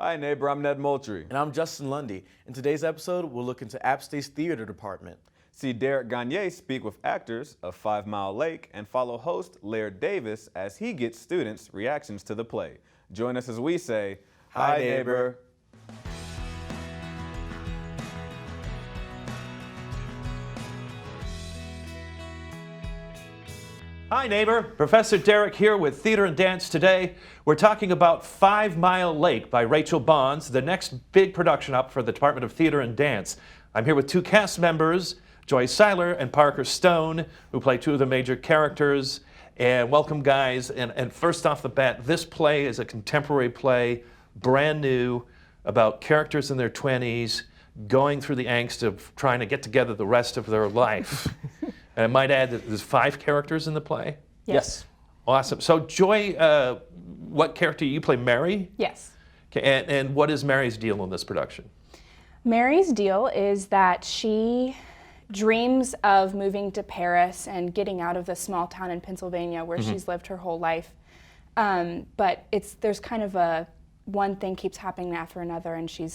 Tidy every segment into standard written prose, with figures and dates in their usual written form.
Hi, neighbor. I'm Ned Moultrie. And I'm Justin Lundy. In today's episode, we'll look into App State's theater department. See Derek Gagne speak with actors of 5 Mile Lake and follow host Laird Davis as he gets students' reactions to the play. Join us as we say, Hi, neighbor. Hi neighbor, Professor Derek here with Theater and Dance Today. We're talking about 5 Mile Lake by Rachel Bonds, the next big production up for the Department of Theater and Dance. I'm here with two cast members, Joy Seiler and Parker Stone, who play two of the major characters. And welcome guys, and first off the bat, this play is a contemporary play, brand new, about characters in their 20s, going through the angst of trying to get together the rest of their life. And I might add that there's 5 characters in the play? Yes. Awesome. So Joy, what character you play? Mary? Yes. Okay, and what is Mary's deal in this production? Mary's deal is that she dreams of moving to Paris and getting out of the small town in Pennsylvania where she's lived her whole life. But there's kind of one thing keeps happening after another, and she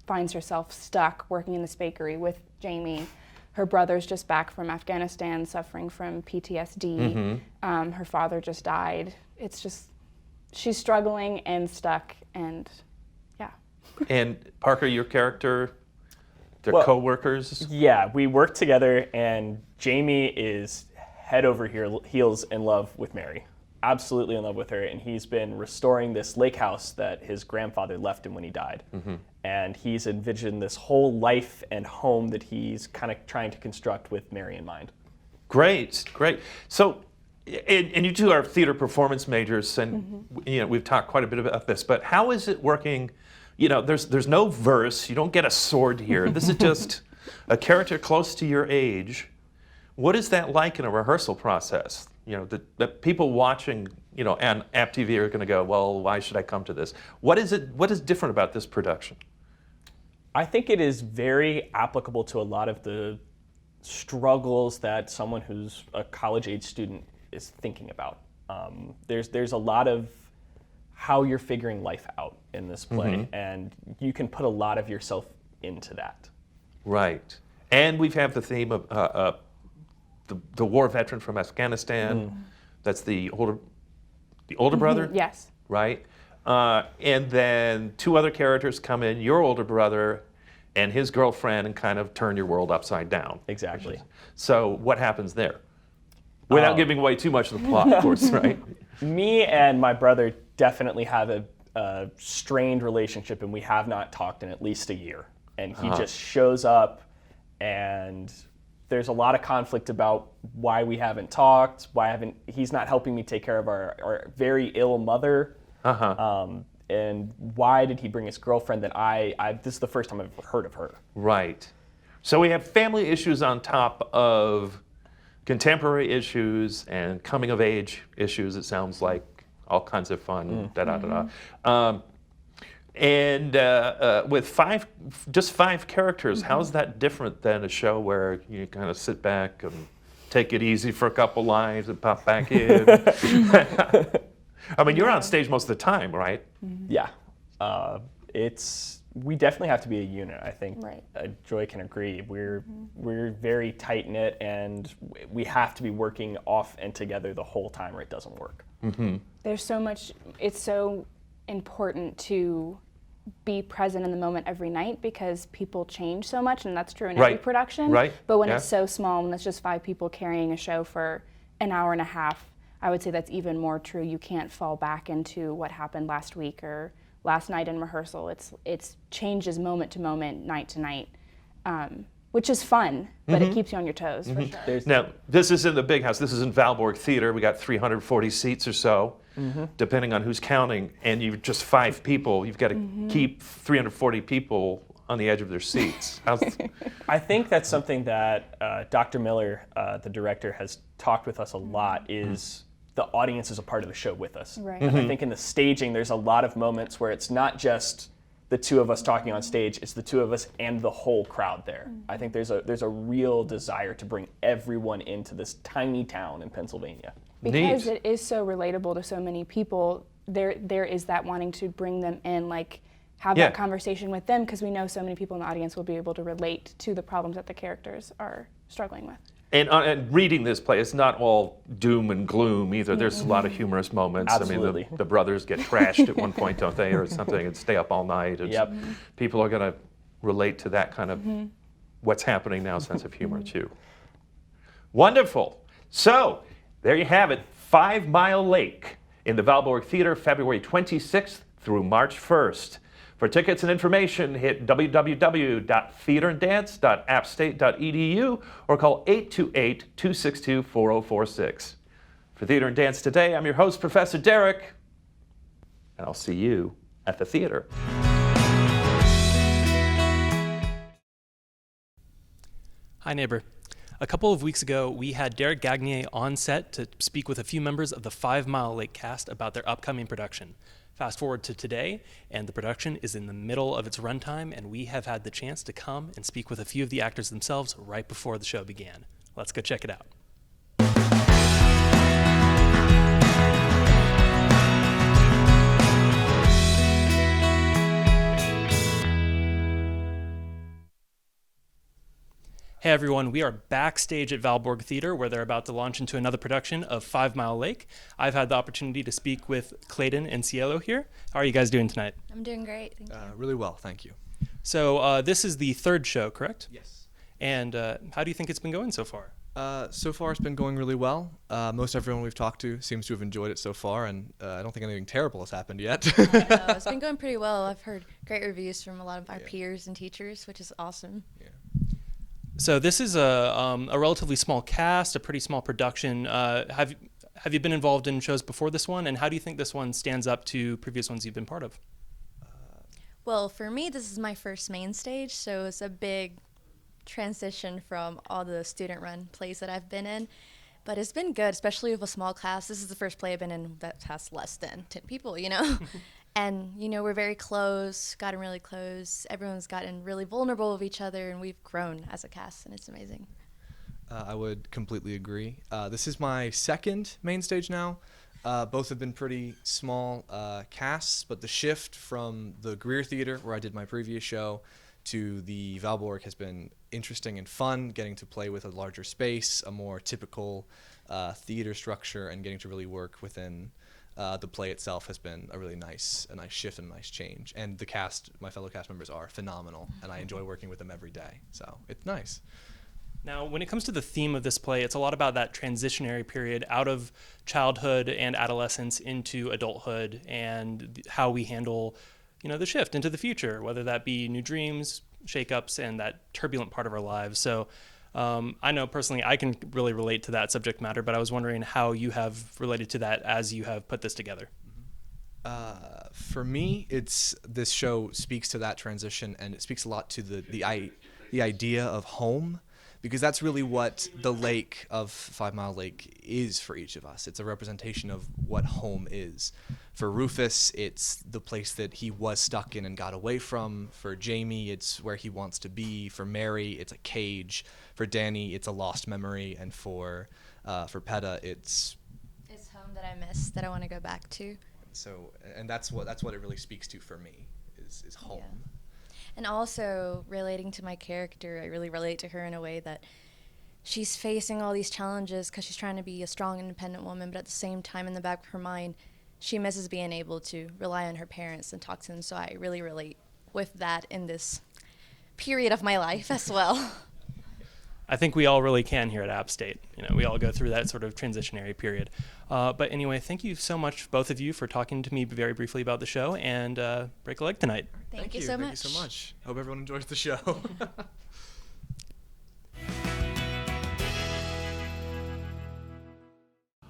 finds herself stuck working in this bakery with Jamie. Her brother's just back from Afghanistan suffering from PTSD. Her father just died. It's just, she's struggling and stuck, and yeah. And Parker, your character, they're co-workers? Yeah, we work together, and Jamie is head over heels in love with Mary. Absolutely in love with her, and he's been restoring this lake house that his grandfather left him when he died. And he's envisioned this whole life and home that he's kind of trying to construct with Mary in mind. Great, great. So, and you two are theater performance majors, and you know, we've talked quite a bit about this, but how is it working? You know, there's no verse, you don't get a sword here. This is just a character close to your age. What is that like in a rehearsal process? You know, the people watching, you know, on App TV are going to go, well, why should I come to this? What is different about this production? I think it is very applicable to a lot of the struggles that someone who's a college-age student is thinking about. There's a lot of how you're figuring life out in this play, and you can put a lot of yourself into that. Right. And we have the theme of the war veteran from Afghanistan. That's the older brother? Yes. Right? And then 2 other characters come in, your older brother and his girlfriend, and kind of turn your world upside down. Exactly. So what happens there? Without giving away too much of the plot, of course, right? Me and my brother definitely have a strained relationship, and we have not talked in at least a year. And he just shows up, and there's a lot of conflict about why we haven't talked, he's not helping me take care of our very ill mother. And why did he bring his girlfriend that this is the first time I've ever heard of her. Right. So we have family issues on top of contemporary issues and coming of age issues. It sounds like all kinds of fun, And with just 5 characters, how's that different than a show where you kind of sit back and take it easy for a couple lines and pop back in? I mean, you're on stage most of the time, right? Yeah. We definitely have to be a unit, I think. Right. Joy can agree. We're very tight-knit, and we have to be working off and together the whole time or it doesn't work. There's so much, it's so important to be present in the moment every night because people change so much, and that's true in every production. Right. But when it's so small, when it's just 5 people carrying a show for an hour and a half, I would say that's even more true. You can't fall back into what happened last week or last night in rehearsal. It's changes moment to moment, night to night, which is fun, but it keeps you on your toes for sure. Now, this is in the big house. This is in Valborg Theater. We got 340 seats or so, depending on who's counting. And you've just 5 people. You've got to keep 340 people on the edge of their seats. I think that's something that Dr. Miller, the director, has talked with us a lot, is the audience is a part of the show with us. Right. I think in the staging, there's a lot of moments where it's not just the 2 of us talking on stage, it's the 2 of us and the whole crowd there. I think there's a real desire to bring everyone into this tiny town in Pennsylvania. Because it is so relatable to so many people, there is that wanting to bring them in, like have Yeah. that conversation with them, because we know so many people in the audience will be able to relate to the problems that the characters are struggling with. And reading this play, it's not all doom and gloom either. There's a lot of humorous moments. Absolutely. I mean, the brothers get trashed at one point, don't they, or something, and stay up all night. And Yep. people are going to relate to that kind of what's happening now sense of humor, too. Wonderful. So, there you have it, 5 Mile Lake in the Valborg Theater, February 26th through March 1st. For tickets and information, hit www.theaterandDance.appstate.edu or call 828-262-4046. For Theater and Dance Today, I'm your host, Professor Derek, and I'll see you at the theater. Hi, neighbor. A couple of weeks ago, we had Derek Gagnier on set to speak with a few members of the 5 Mile Lake cast about their upcoming production. Fast forward to today, and the production is in the middle of its runtime, and we have had the chance to come and speak with a few of the actors themselves right before the show began. Let's go check it out. Hey everyone, we are backstage at Valborg Theater where they're about to launch into another production of 5 Mile Lake. I've had the opportunity to speak with Clayton and Cielo here. How are you guys doing tonight? I'm doing great, thank you. Really well, thank you. So this is the third show, correct? Yes. And how do you think it's been going so far? So far it's been going really well. Most everyone we've talked to seems to have enjoyed it so far, and I don't think anything terrible has happened yet. I know, it's been going pretty well. I've heard great reviews from a lot of our peers and teachers, which is awesome. Yeah. So this is a relatively small cast, a pretty small production. Have you been involved in shows before this one, and how do you think this one stands up to previous ones you've been part of? Well, for me, this is my first main stage, so it's a big transition from all the student-run plays that I've been in. But it's been good, especially with a small cast. This is the first play I've been in that has less than 10 people, you know? And, you know, we're very close, gotten really close. Everyone's gotten really vulnerable with each other, and we've grown as a cast, and it's amazing. I would completely agree. This is my second main stage now. Both have been pretty small casts, but the shift from the Greer Theater, where I did my previous show, to the Valborg has been interesting and fun, getting to play with a larger space, a more typical theater structure, and getting to really work within the play itself has been a really nice shift and a nice change. And the cast, my fellow cast members are phenomenal, and I enjoy working with them every day. So it's nice. Now, when it comes to the theme of this play, it's a lot about that transitionary period out of childhood and adolescence into adulthood and how we handle, you know, the shift into the future, whether that be new dreams, shakeups, and that turbulent part of our lives. So I know personally I can really relate to that subject matter, but I was wondering how you have related to that as you have put this together. For me, this show speaks to that transition, and it speaks a lot to the idea of home, because that's really what the lake of 5 Mile Lake is for each of us. It's a representation of what home is. For Rufus, it's the place that he was stuck in and got away from. For Jamie, it's where he wants to be. For Mary, it's a cage. For Danny, it's a lost memory. And for Peta, it's home that I miss, that I want to go back to. so. And that's what it really speaks to for me is home. Yeah. And also relating to my character, I really relate to her in a way that she's facing all these challenges because she's trying to be a strong, independent woman, but at the same time, in the back of her mind, she misses being able to rely on her parents and talk to them. So I really relate with that in this period of my life as well. I think we all really can here at App State. You know, we all go through that sort of transitionary period. But anyway, thank you so much, both of you, for talking to me very briefly about the show, and break a leg tonight. Thank you so much. Thank you so much. Hope everyone enjoys the show.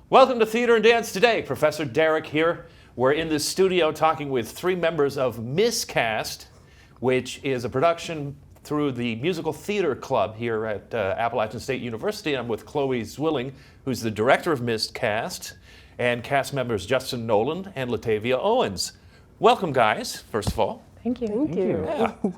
Welcome to Theater and Dance Today. Professor Derek here. We're in the studio talking with 3 members of Miscast, which is a production through the Musical Theater Club here at Appalachian State University. I'm with Chloe Zwilling, who's the director of Miscast, and cast members Justin Nolan and Latavia Owens. Welcome, guys, first of all. Thank you. Thank you.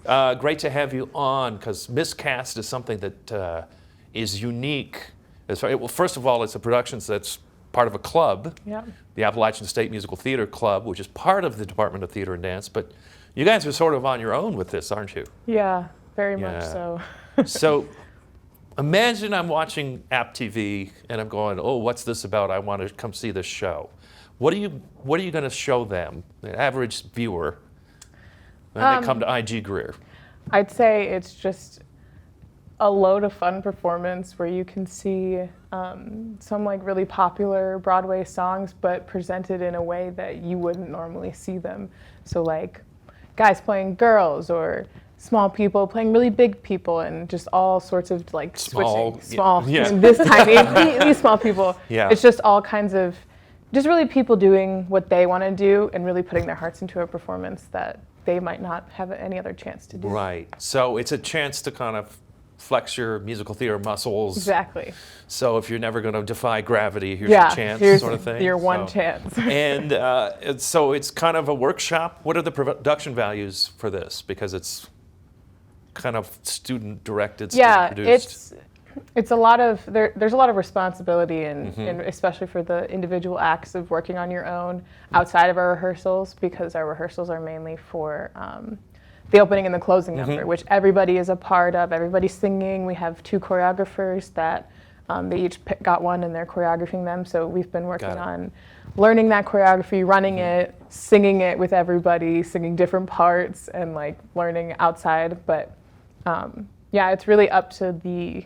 Yeah. Great to have you on, because Miscast is something that is unique. Well, first of all, it's a production that's part of a club, Yeah. the Appalachian State Musical Theater Club, which is part of the Department of Theater and Dance, but You guys are sort of on your own with this, aren't you? Yeah, very much Yeah. so. So imagine I'm watching App TV and I'm going, oh, what's this about? I want to come see this show. What are you going to show them, the average viewer, when they come to IG Greer? I'd say it's just a load of fun performance where you can see some like really popular Broadway songs, but presented in a way that you wouldn't normally see them. So like guys playing girls or small people playing really big people, and just all sorts of like switching small, yeah. this tiny, these small people. Yeah. It's just all kinds of, just really people doing what they want to do and really putting their hearts into a performance that they might not have any other chance to do. Right. So it's a chance to kind of flex your musical theater muscles. Exactly. So if you're never going to defy gravity, here's Yeah, your chance, here's sort of thing. your one So- chance. And so it's kind of a workshop. What are the production values for this? Because it's kind of student directed, Yeah, student produced. it's a lot of there's a lot of responsibility and especially for the individual acts of working on your own outside of our rehearsals, because our rehearsals are mainly for the opening and the closing number, which everybody is a part of. Everybody's singing. We have 2 choreographers that they each got one and they're choreographing them. So we've been working on learning that choreography, running it, singing it with everybody, singing different parts, and like learning outside. But yeah, it's really up to the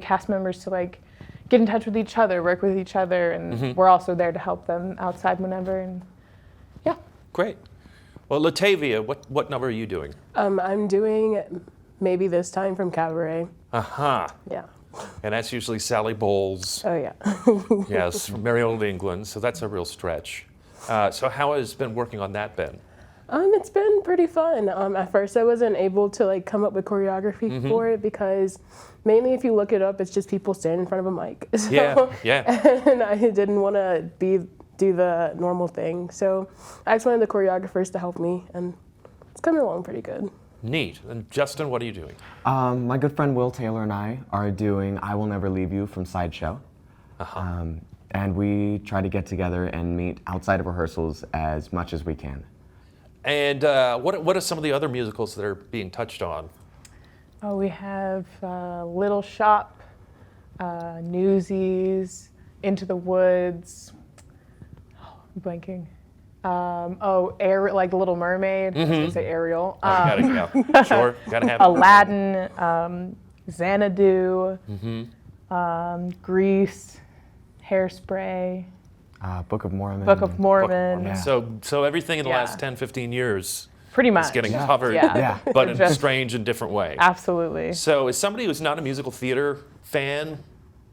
cast members to like get in touch with each other, work with each other, and we're also there to help them outside whenever. And yeah. Great. Well, Latavia, what number are you doing? I'm doing Maybe This Time from Cabaret. Aha. Yeah. And that's usually Sally Bowles. Oh, yeah. Yes, Merry Old England. So that's a real stretch. So how has been working on that been? It's been pretty fun. At first, I wasn't able to like come up with choreography for it because mainly if you look it up, it's just people standing in front of a mic. So, Yeah. And I didn't want to do the normal thing. So I just wanted the choreographers to help me, and it's coming along pretty good. Neat. And Justin, what are you doing? My good friend Will Taylor and I are doing I Will Never Leave You from Sideshow. And we try to get together and meet outside of rehearsals as much as we can. And what are some of the other musicals that are being touched on? Oh, we have Little Shop, Newsies, Into the Woods. Oh, I'm blanking. Like Little Mermaid. I was gonna say Ariel. Sure, gotta have it. Aladdin, Xanadu, Grease, Hairspray, Book of Mormon. Book of Mormon. Yeah. So everything in the Yeah. last 10, 15 years Pretty much. is getting covered, Yeah. but in a Just- strange and different way. Absolutely. So is somebody who's not a musical theater fan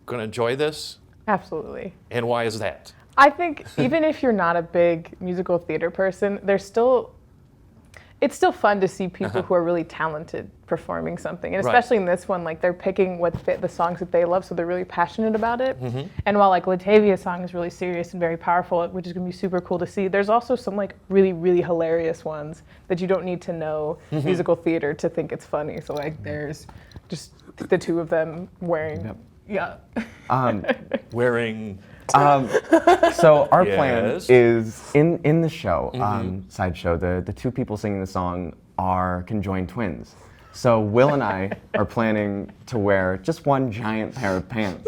going to enjoy this? Absolutely. And why is that? I think even if you're not a big musical theater person, it's still fun to see people who are really talented performing something. And especially in this one, like they're picking the songs that they love, so they're really passionate about it. And while like Latavia's song is really serious and very powerful, which is gonna be super cool to see, there's also some like really, really hilarious ones that you don't need to know musical theater to think it's funny. So like there's just the 2 of them wearing, Wearing... So our plan Yes. is in the show, Sideshow, the 2 people singing the song are conjoined twins. So Will and I are planning to wear just one giant pair of pants.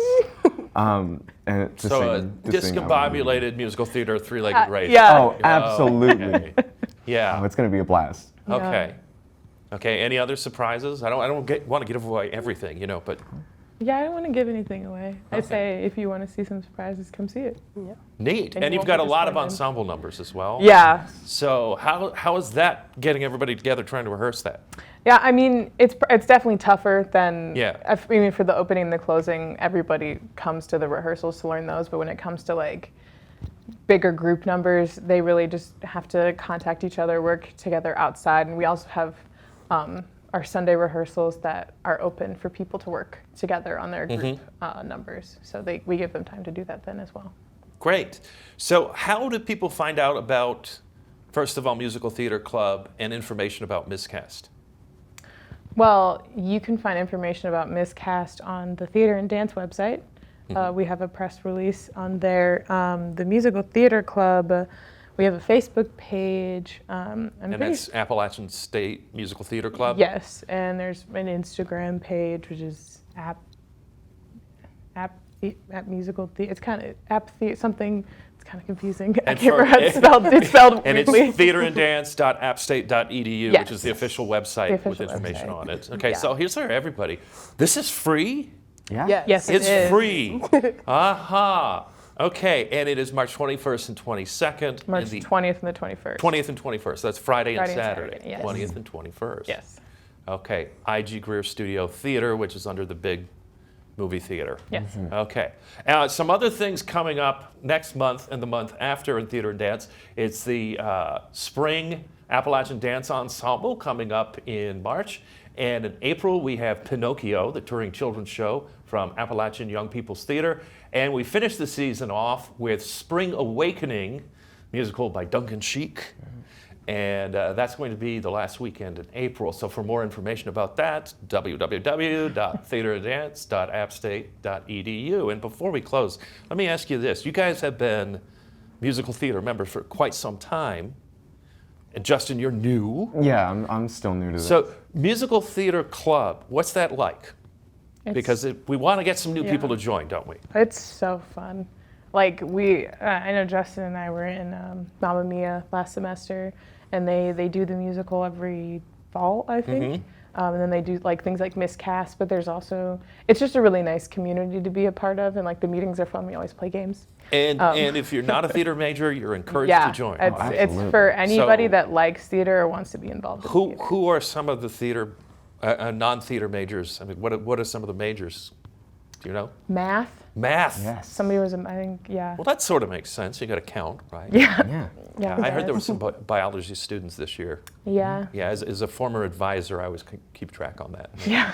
And to So a sing, to sing discombobulated musical theater, three-legged race. yeah. Oh, absolutely. Okay. Yeah. Oh, it's going to be a blast. Okay. Okay. Any other surprises? I don't want to give away everything, but Yeah, I don't want to give anything away. I say if you want to see some surprises, come see it. neat. And And you you've won't got a be lot of disappointed. ensemble numbers as well. Yeah. So how is that getting everybody together trying to rehearse that? Yeah, I mean, it's definitely tougher than, Yeah. I mean, for the opening and the closing, everybody comes to the rehearsals to learn those, but when it comes to like bigger group numbers, they really just have to contact each other, work together outside, and we also have our Sunday rehearsals that are open for people to work together on their group numbers, so we give them time to do that then as well. Great. So how do people find out about, first of all, Musical Theater Club and information about Miscast? Well, you can find information about Miscast on the Theater and Dance website. We have a press release on there. The Musical Theater Club We have a Facebook page. And that's Appalachian State Musical Theater Club? Yes, and there's an Instagram page, which is app musical theater. It's kind of app theater something. It's kind of confusing. I can't remember how it's spelled. It's spelled and weirdly. it's theaterandDance.appstate.edu, Yes. which is the official website with official information website. on it. Okay, Yeah. so here's for everybody. This is free? Yeah. Yes, it It's is. free. Aha. Okay, and it is March 21st and 22nd. March and the 20th and the 21st. 20th and 21st. That's Friday and Friday and Saturday. Saturday, yes. 20th and 21st. Yes. Okay, IG Greer Studio Theater, which is under the big movie theater. Yes. Okay. Some other things coming up next month and the month after in Theater and Dance. It's the Spring Appalachian Dance Ensemble coming up in March. And in April, we have Pinocchio, the touring children's show from Appalachian Young People's Theater. And we finish the season off with Spring Awakening, musical by Duncan Sheik. And that's going to be the last weekend in April. So for more information about that, www.theaterandance.appstate.edu. And before we close, let me ask you this. You guys have been musical theater members for quite some time. And Justin, you're new. Yeah, I'm still new to this. So Musical Theater Club, what's that like? Because we want to get some new people to join, don't we? It's so fun. Like I know Justin and I were in Mamma Mia last semester, and they do the musical every fall, I think. And then they do like things like Miscast, but there's also, it's just a really nice community to be a part of, and like the meetings are fun. We always play games. And if you're not a theater major, you're encouraged to join. It's for anybody that likes theater or wants to be involved in theater. Who are some of the theater, non-theater majors? I mean, what are some of the majors? Do you know? Math. Yes. Somebody was, I think, yeah. Well, that sort of makes sense. You got to count, right? Yeah. I heard there were some biology students this year. Yeah. Yeah, as a former advisor, I always keep track on that. Yeah.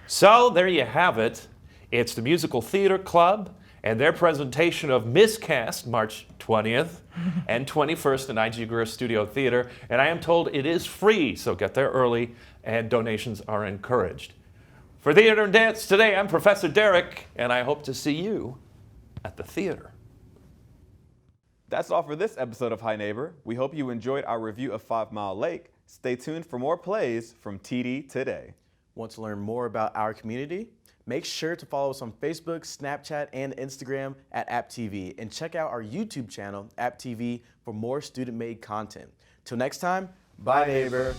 So there you have it. It's the Musical Theater Club and their presentation of Miscast, March 20th and 21st in IG Greer Studio Theater. And I am told it is free, so get there early and donations are encouraged. For Theater and Dance today, I'm Professor Derek, and I hope to see you at the theater. That's all for this episode of Hi Neighbor. We hope you enjoyed our review of 5 Mile Lake. Stay tuned for more plays from TD Today. Want to learn more about our community? Make sure to follow us on Facebook, Snapchat, and Instagram at AppTV, and check out our YouTube channel, AppTV, for more student-made content. Till next time, bye neighbor.